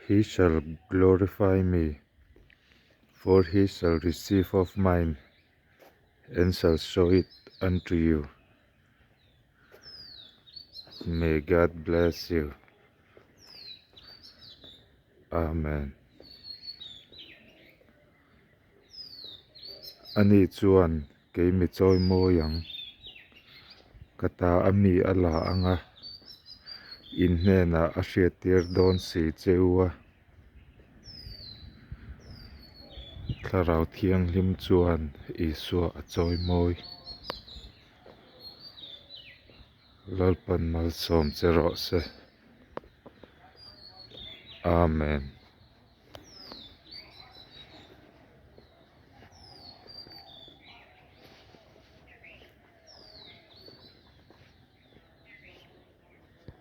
He shall glorify me, for he shall receive of mine, and shall show it unto you. May God bless you. Amen. Ani chuan ke mi choi mo yang kata ami ala anga in hena a hriat tir dawn si cheua tharau thiang lim chuan Isua a choi moi lalpan malsawm che rawh se. Amen.